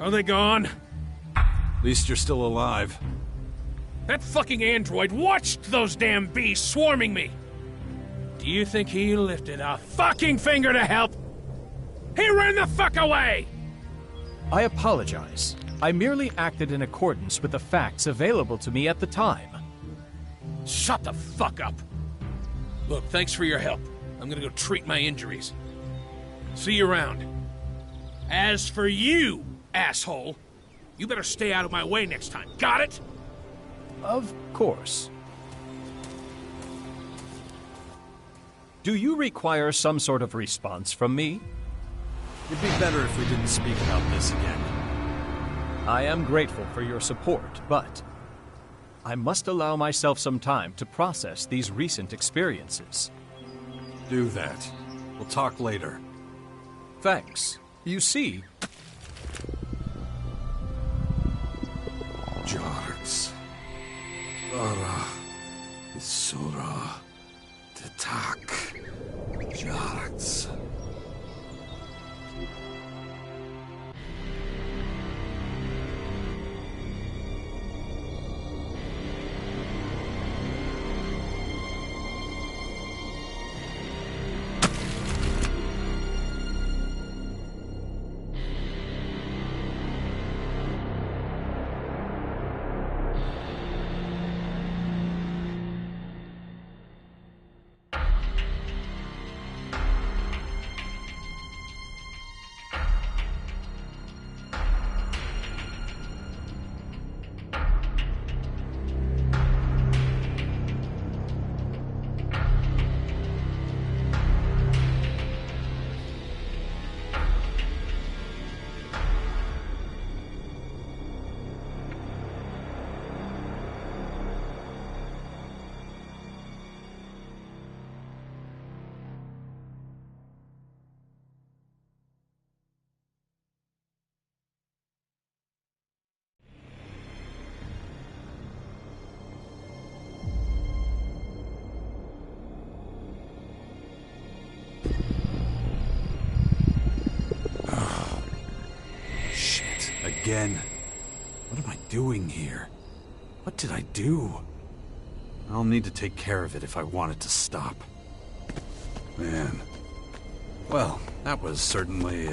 Are they gone? At least you're still alive. That fucking android watched those damn beasts swarming me! Do you think he lifted a fucking finger to help? He ran the fuck away! I apologize. I merely acted in accordance with the facts available to me at the time. Shut the fuck up! Look, thanks for your help. I'm gonna go treat my injuries. See you around. As for you, asshole, you better stay out of my way next time. Got it? Of course. Do you require some sort of response from me? It'd be better if we didn't speak about this again. I am grateful for your support, but I must allow myself some time to process these recent experiences. Do that. We'll talk later. Thanks. You see... Jarts. Ara. Isura. Tatak. Jarts. Again. What am I doing here? What did I do? I'll need to take care of it if I want it to stop. Man. Well, that was certainly,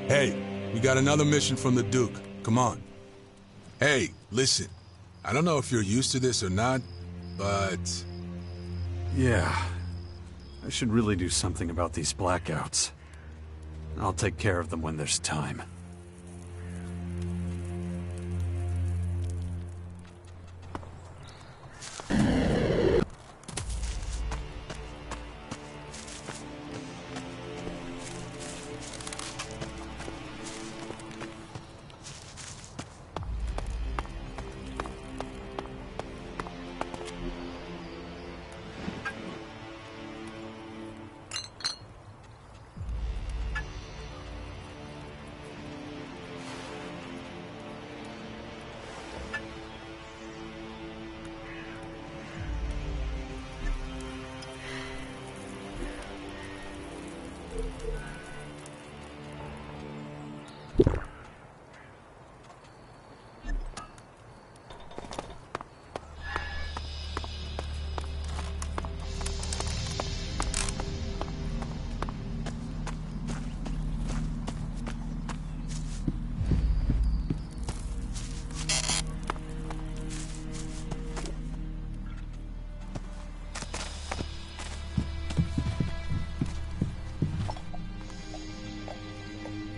Hey, we got another mission from the Duke. Come on. Hey, listen. I don't know if you're used to this or not, but... Yeah. I should really do something about these blackouts. I'll take care of them when there's time.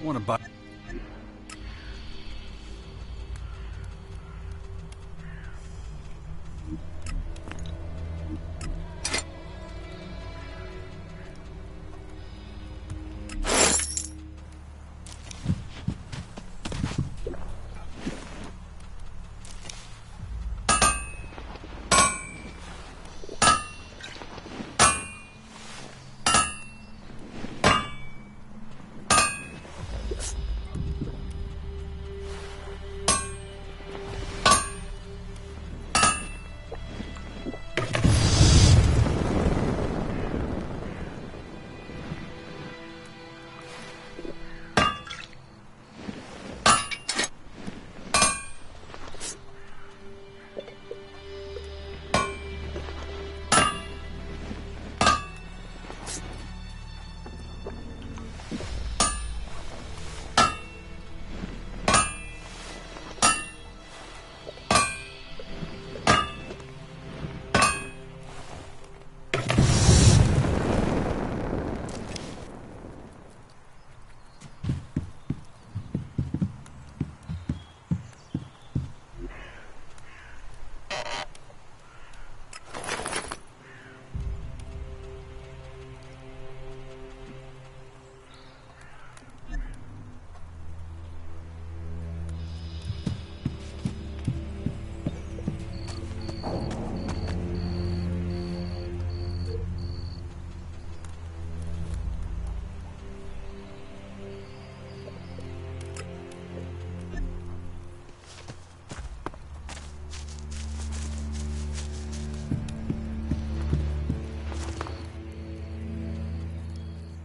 Want to buy...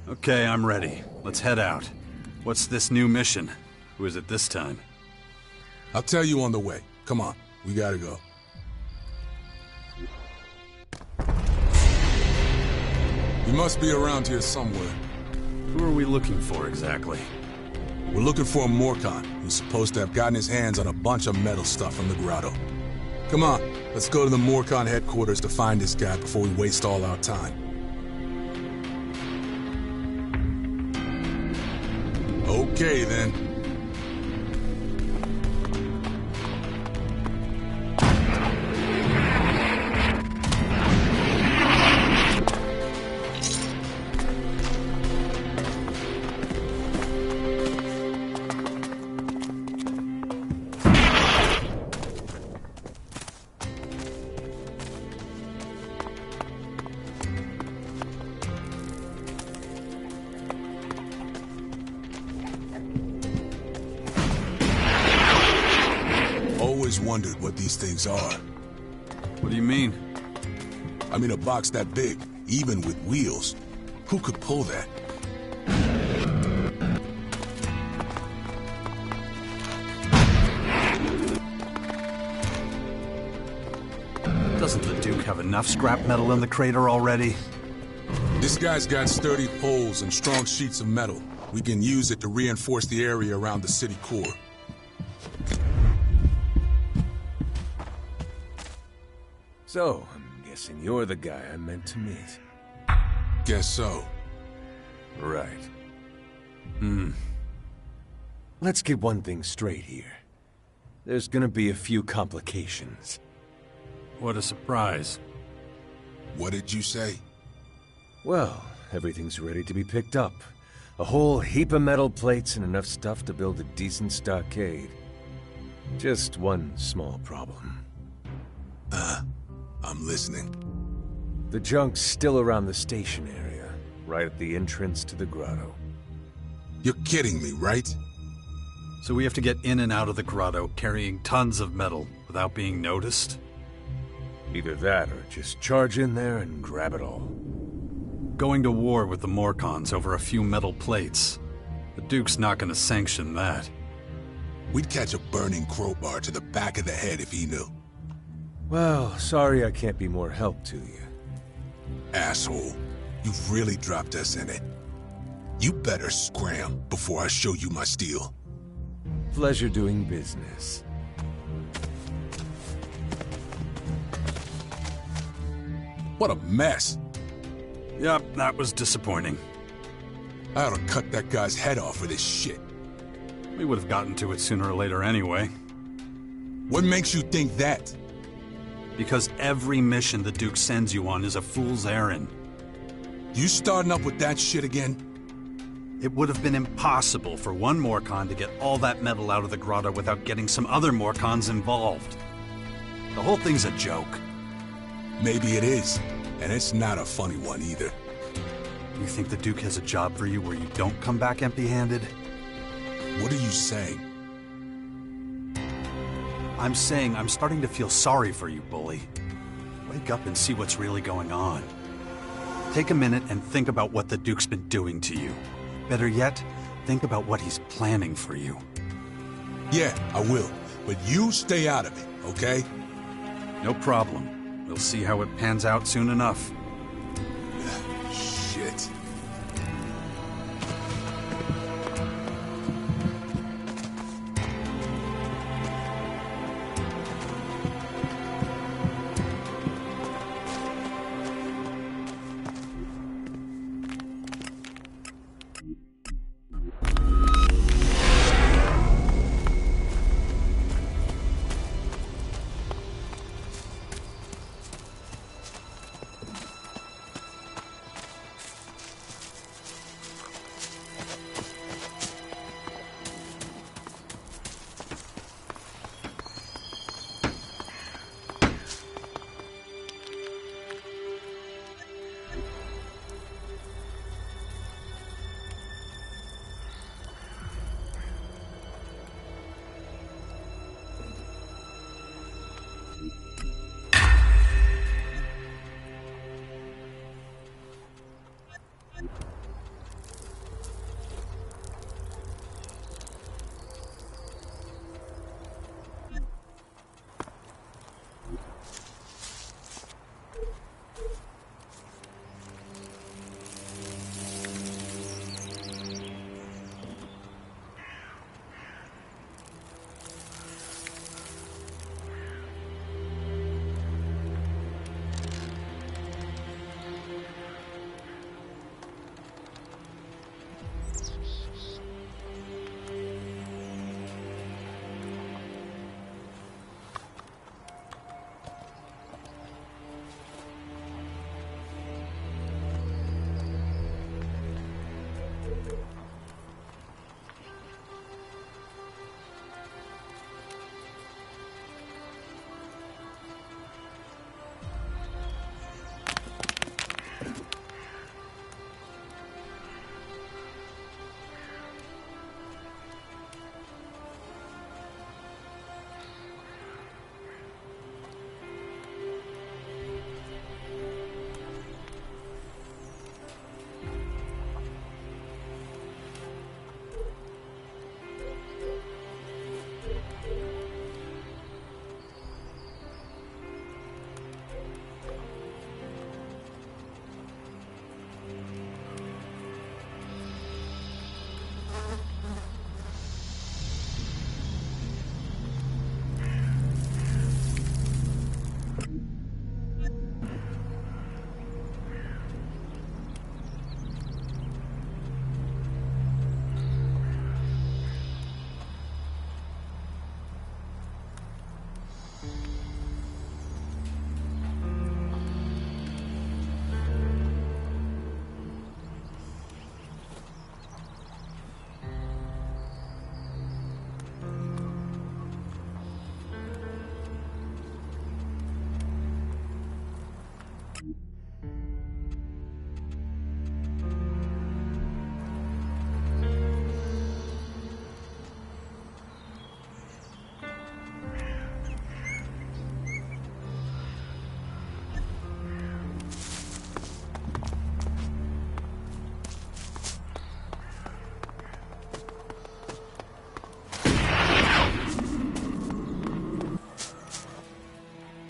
Okay, I'm ready. Let's head out. What's this new mission? Who is it this time? I'll tell you on the way. Come on, we gotta go. You must be around here somewhere. Who are we looking for exactly? We're looking for a Morcon who's supposed to have gotten his hands on a bunch of metal stuff from the grotto. Come on, let's go to the Morcon headquarters to find this guy before we waste all our time. Okay, then. Always wondered what these things are. What do you mean? I mean, a box that big, even with wheels. Who could pull that? Doesn't the Duke have enough scrap metal in the crater already? This guy's got sturdy poles and strong sheets of metal. We can use it to reinforce the area around the city core. So, I'm guessing you're the guy I meant to meet. Guess so. Right. Let's get one thing straight here. There's gonna be a few complications. What a surprise. What did you say? Well, everything's ready to be picked up. A whole heap of metal plates and enough stuff to build a decent stockade. Just one small problem. I'm listening. The junk's still around the station area, right at the entrance to the grotto. You're kidding me, right? So we have to get in and out of the grotto, carrying tons of metal, without being noticed? Either that, or just charge in there and grab it all. Going to war with the Morcons over a few metal plates. The Duke's not gonna sanction that. We'd catch a burning crowbar to the back of the head if he knew. Well, sorry I can't be more help to you. Asshole, you've really dropped us in it. You better scram before I show you my steel. Pleasure doing business. What a mess. Yep, that was disappointing. I ought to cut that guy's head off for this shit. We would have gotten to it sooner or later anyway. What makes you think that? Because every mission the Duke sends you on is a fool's errand. You starting up with that shit again? It would have been impossible for one Morcon to get all that metal out of the grotto without getting some other Morcons involved. The whole thing's a joke. Maybe it is, and it's not a funny one either. You think the Duke has a job for you where you don't come back empty-handed? What are you saying? I'm saying I'm starting to feel sorry for you, bully. Wake up and see what's really going on. Take a minute and think about what the Duke's been doing to you. Better yet, think about what he's planning for you. Yeah, I will. But you stay out of it, okay? No problem. We'll see how it pans out soon enough. Shit.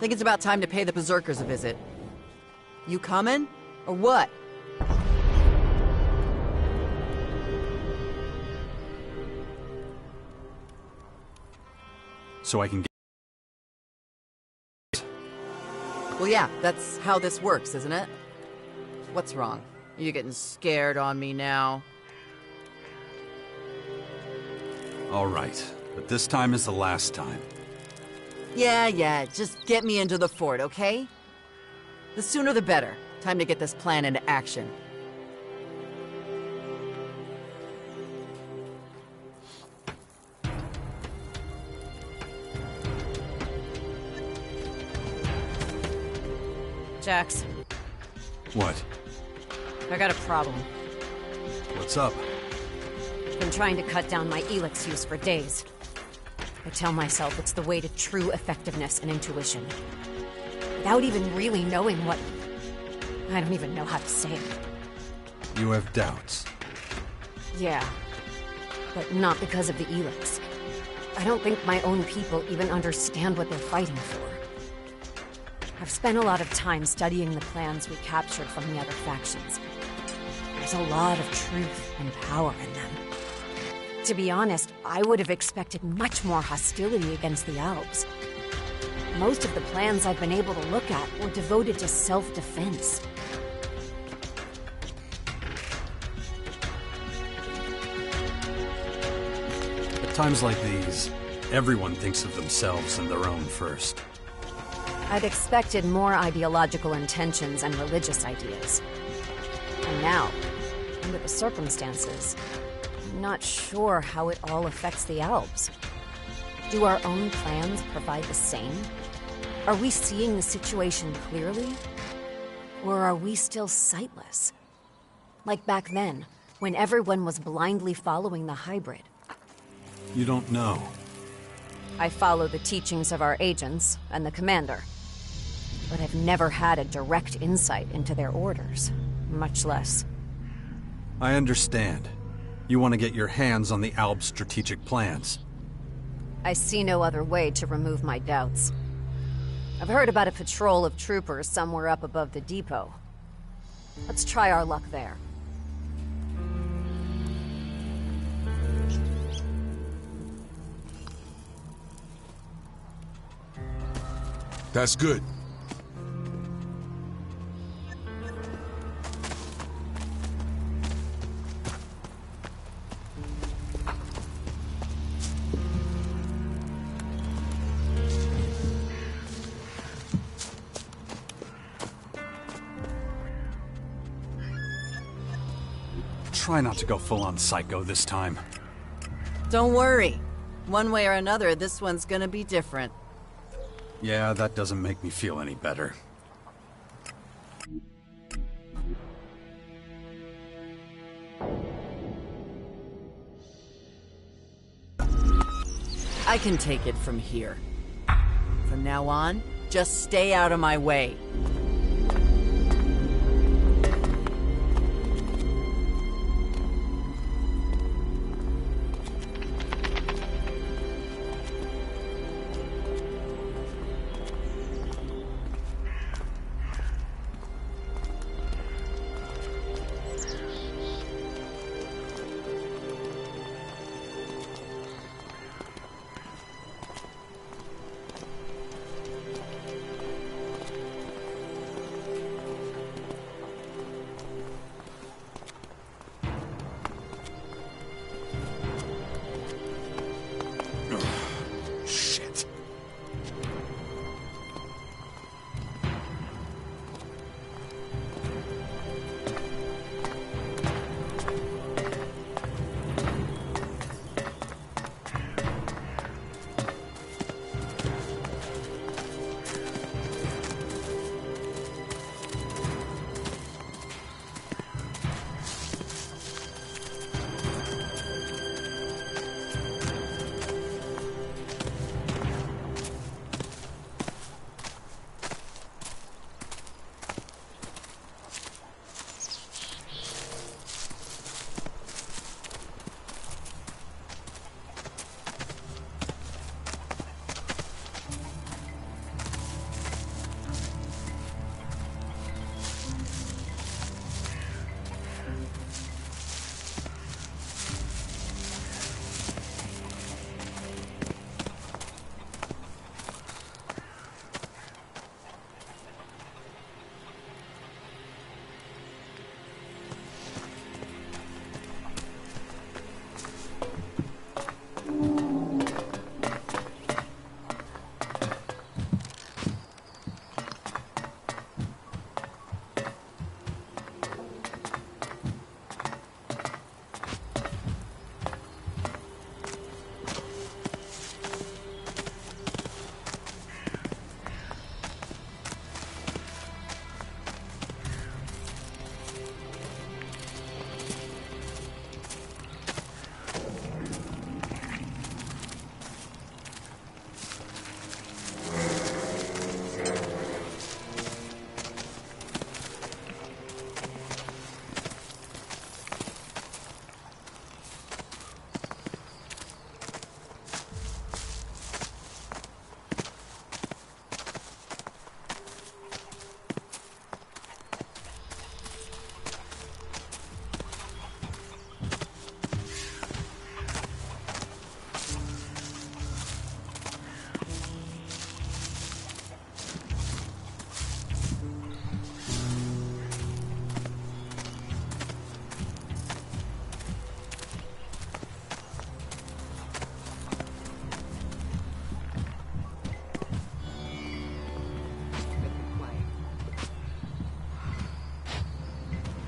Think it's about time to pay the Berserkers a visit. You coming? Or what? So I can get... Well, yeah, that's how this works, isn't it? What's wrong? Are you getting scared on me now? All right, but this time is the last time. Yeah, just get me into the fort, okay? The sooner the better. Time to get this plan into action. Jax, What? I got a problem. What's up? I've been trying to cut down my Elex use for days. I tell myself it's the way to true effectiveness and intuition. Without even really knowing what... I don't even know how to say it. You have doubts. Yeah. But not because of the Elex. I don't think my own people even understand what they're fighting for. I've spent a lot of time studying the plans we captured from the other factions. There's a lot of truth and power in them. To be honest, I would have expected much more hostility against the Alps. Most of the plans I've been able to look at were devoted to self-defense. At times like these, everyone thinks of themselves and their own first. I'd expected more ideological intentions and religious ideas. And now, under the circumstances, I'm not sure how it all affects the Alps. Do our own plans provide the same? Are we seeing the situation clearly? Or are we still sightless? Like back then, when everyone was blindly following the hybrid. You don't know. I follow the teachings of our agents and the commander. But I've never had a direct insight into their orders, much less. I understand. You want to get your hands on the Alps' strategic plans. I see no other way to remove my doubts. I've heard about a patrol of troopers somewhere up above the depot. Let's try our luck there. That's good. Try not to go full-on psycho this time. Don't worry. One way or another, this one's gonna be different. Yeah, that doesn't make me feel any better. I can take it from here. From now on, just stay out of my way.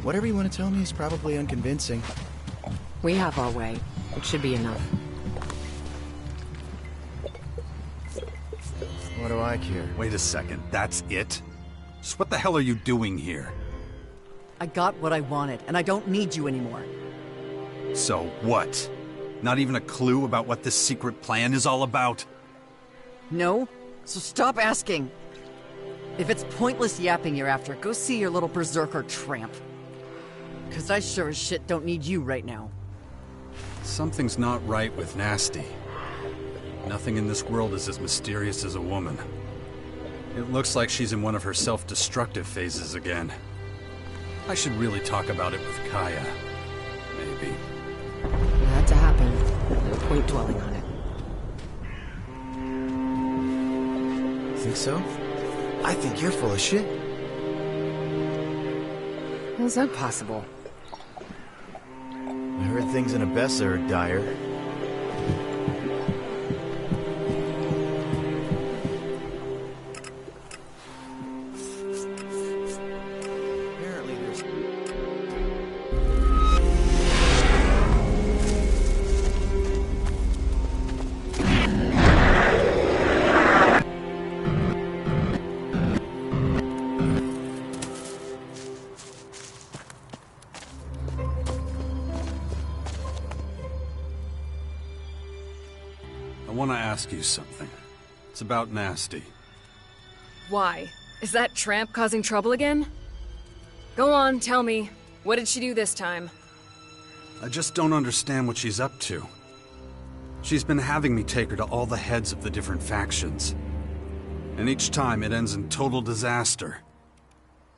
Whatever you want to tell me is probably unconvincing. We have our way. It should be enough. What do I care? Wait a second, that's it? Just what the hell are you doing here? I got what I wanted, and I don't need you anymore. So what? Not even a clue about what this secret plan is all about? No? So stop asking. If it's pointless yapping you're after, go see your little berserker tramp. Because I sure as shit don't need you right now. Something's not right with Nasty. Nothing in this world is as mysterious as a woman. It looks like she's in one of her self-destructive phases again. I should really talk about it with Kaya. Maybe. It had to happen. No point dwelling on it. Think so? I think you're full of shit. How's that possible? I heard things in Abessa are dire. Apparently there's... I want to ask you something. It's about Nasty. Why? Is that tramp causing trouble again? Go on, tell me. What did she do this time? I just don't understand what she's up to. She's been having me take her to all the heads of the different factions. And each time it ends in total disaster.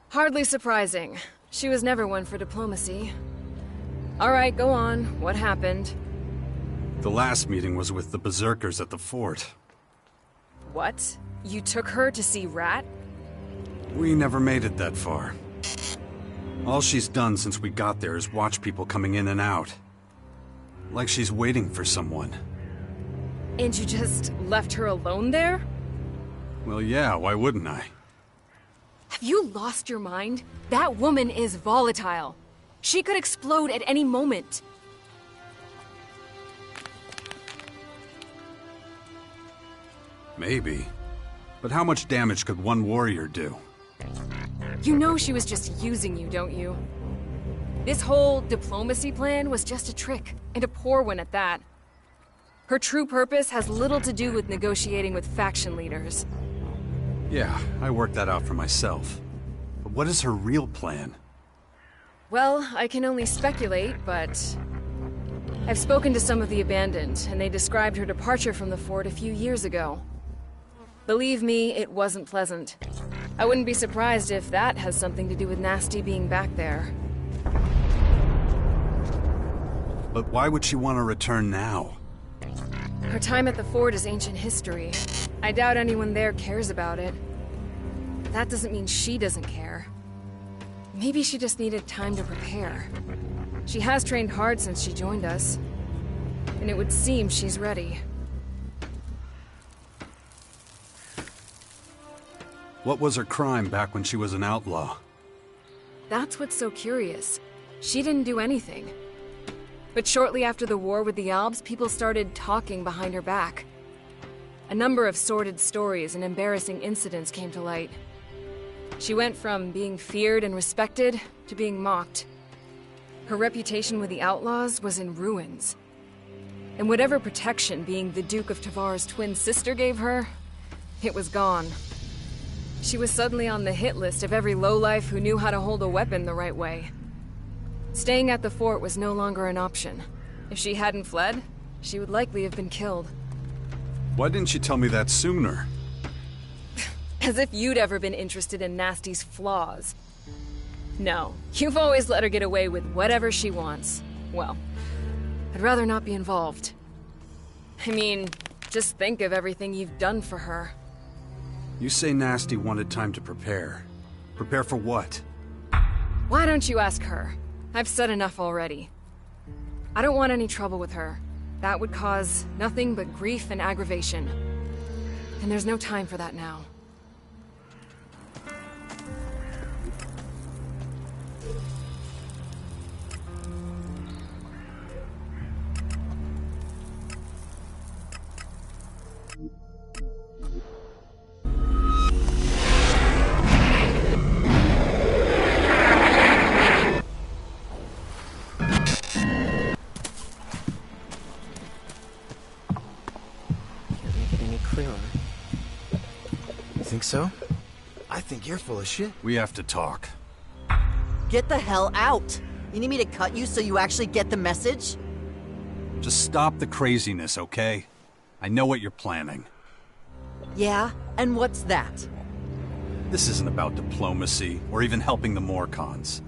Hardly surprising. She was never one for diplomacy. Alright, go on. What happened? The last meeting was with the Berserkers at the fort. What? You took her to see Rat? We never made it that far. All she's done since we got there is watch people coming in and out. Like she's waiting for someone. And you just left her alone there? Well, yeah, why wouldn't I? Have you lost your mind? That woman is volatile. She could explode at any moment. Maybe. But how much damage could one warrior do? You know she was just using you, don't you? This whole diplomacy plan was just a trick, and a poor one at that. Her true purpose has little to do with negotiating with faction leaders. Yeah, I worked that out for myself. But what is her real plan? Well, I can only speculate, but... I've spoken to some of the Abandoned, and they described her departure from the fort a few years ago. Believe me, it wasn't pleasant. I wouldn't be surprised if that has something to do with Nasty being back there. But why would she want to return now? Her time at the fort is ancient history. I doubt anyone there cares about it. That doesn't mean she doesn't care. Maybe she just needed time to prepare. She has trained hard since she joined us. And it would seem she's ready. What was her crime back when she was an outlaw? That's what's so curious. She didn't do anything. But shortly after the war with the Albs, people started talking behind her back. A number of sordid stories and embarrassing incidents came to light. She went from being feared and respected to being mocked. Her reputation with the outlaws was in ruins. And whatever protection being the Duke of Tavar's twin sister gave her, it was gone. She was suddenly on the hit list of every lowlife who knew how to hold a weapon the right way. Staying at the fort was no longer an option. If she hadn't fled, she would likely have been killed. Why didn't you tell me that sooner? As if you'd ever been interested in Nasty's flaws. No, you've always let her get away with whatever she wants. Well, I'd rather not be involved. I mean, just think of everything you've done for her. You say Nasty wanted time to prepare. Prepare for what? Why don't you ask her? I've said enough already. I don't want any trouble with her. That would cause nothing but grief and aggravation. And there's no time for that now. probably are. You think so? I think you're full of shit. We have to talk. Get the hell out! You need me to cut you so you actually get the message? Just stop the craziness, okay? I know what you're planning. Yeah? And what's that? This isn't about diplomacy, or even helping the Morcons.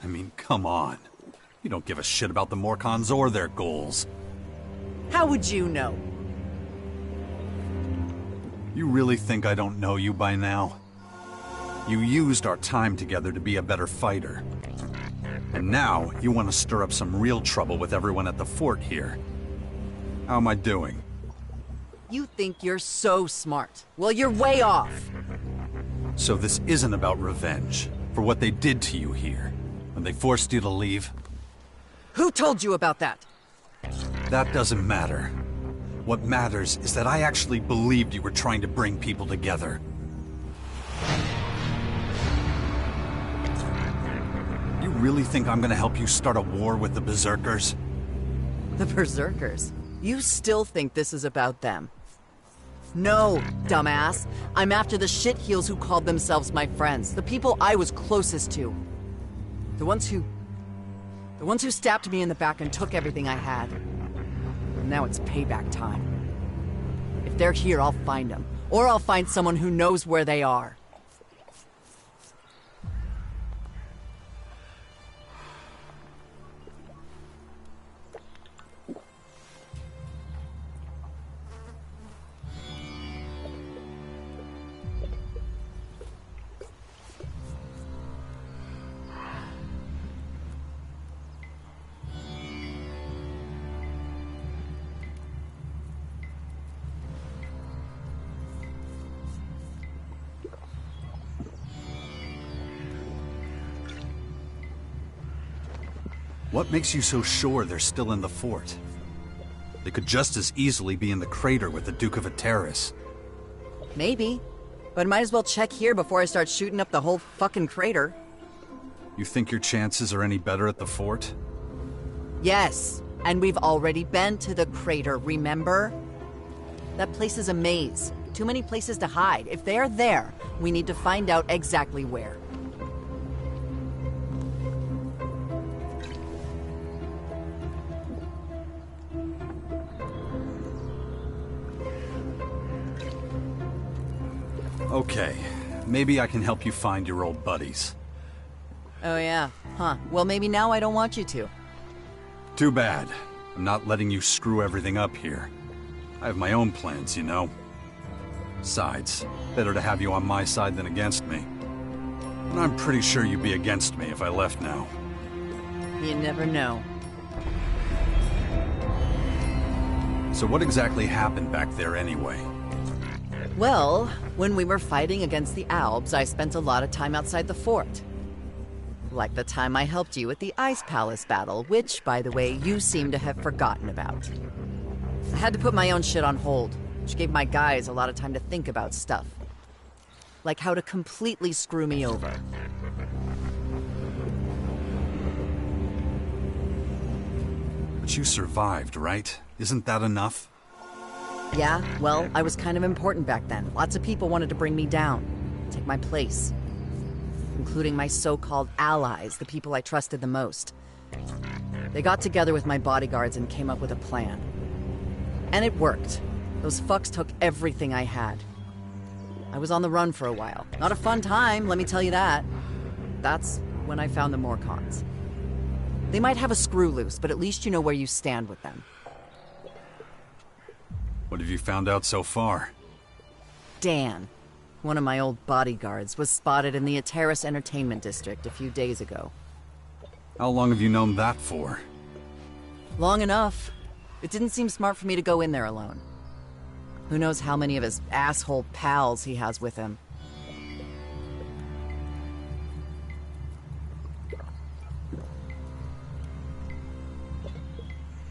I mean, come on. You don't give a shit about the Morcons or their goals. How would you know? You really think I don't know you by now? You used our time together to be a better fighter. And now, you want to stir up some real trouble with everyone at the fort here. How am I doing? You think you're so smart. Well, you're way off. So this isn't about revenge for what they did to you here, when they forced you to leave? Who told you about that? That doesn't matter. What matters is that I actually believed you were trying to bring people together. You really think I'm gonna help you start a war with the Berserkers? The Berserkers? You still think this is about them? No, dumbass. I'm after the shitheels who called themselves my friends. The people I was closest to. The ones who stabbed me in the back and took everything I had. And now it's payback time. If they're here, I'll find them. Or I'll find someone who knows where they are. What makes you so sure they're still in the fort? They could just as easily be in the crater with the Duke of Ateris. Maybe. But might as well check here before I start shooting up the whole fucking crater. You think your chances are any better at the fort? Yes. And we've already been to the crater, remember? That place is a maze. Too many places to hide. If they're there, we need to find out exactly where. Okay, maybe I can help you find your old buddies. Oh yeah, huh. Well, maybe now I don't want you to. Too bad. I'm not letting you screw everything up here. I have my own plans, you know. Besides, better to have you on my side than against me. And I'm pretty sure you'd be against me if I left now. You never know. So what exactly happened back there anyway? Well, when we were fighting against the Albs, I spent a lot of time outside the fort. Like the time I helped you with the Ice Palace battle, which, by the way, you seem to have forgotten about. I had to put my own shit on hold, which gave my guys a lot of time to think about stuff. Like how to completely screw me over. But you survived, right? Isn't that enough? Yeah, well, I was kind of important back then. Lots of people wanted to bring me down, take my place. Including my so-called allies, the people I trusted the most. They got together with my bodyguards and came up with a plan. And it worked. Those fucks took everything I had. I was on the run for a while. Not a fun time, let me tell you that. That's when I found the Morcons. They might have a screw loose, but at least you know where you stand with them. What have you found out so far? Dan, one of my old bodyguards, was spotted in the Ateris Entertainment District a few days ago. How long have you known that for? Long enough. It didn't seem smart for me to go in there alone. Who knows how many of his asshole pals he has with him.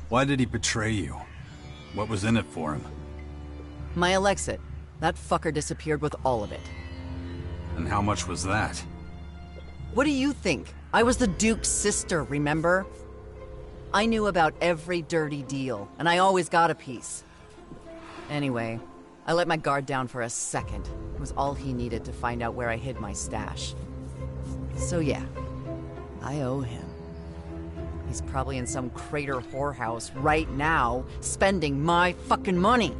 Why did he betray you? What was in it for him? My Elex. That fucker disappeared with all of it. And how much was that? What do you think? I was the Duke's sister, remember? I knew about every dirty deal, and I always got a piece. Anyway, I let my guard down for a second. It was all he needed to find out where I hid my stash. So yeah, I owe him. He's probably in some crater whorehouse right now, spending my fucking money.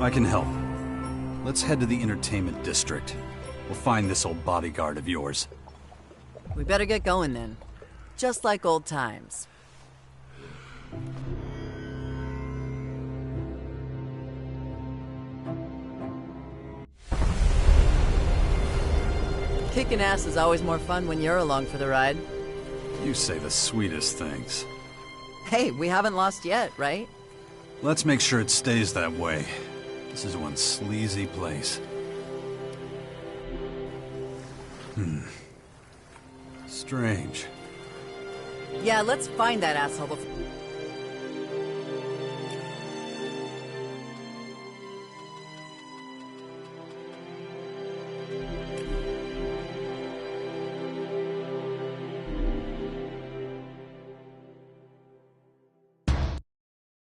I can help. Let's head to the entertainment district. We'll find this old bodyguard of yours. We better get going then. Just like old times. Kicking ass is always more fun when you're along for the ride. You say the sweetest things. Hey, we haven't lost yet, right? Let's make sure it stays that way. This is one sleazy place. Strange. Yeah, let's find that asshole before...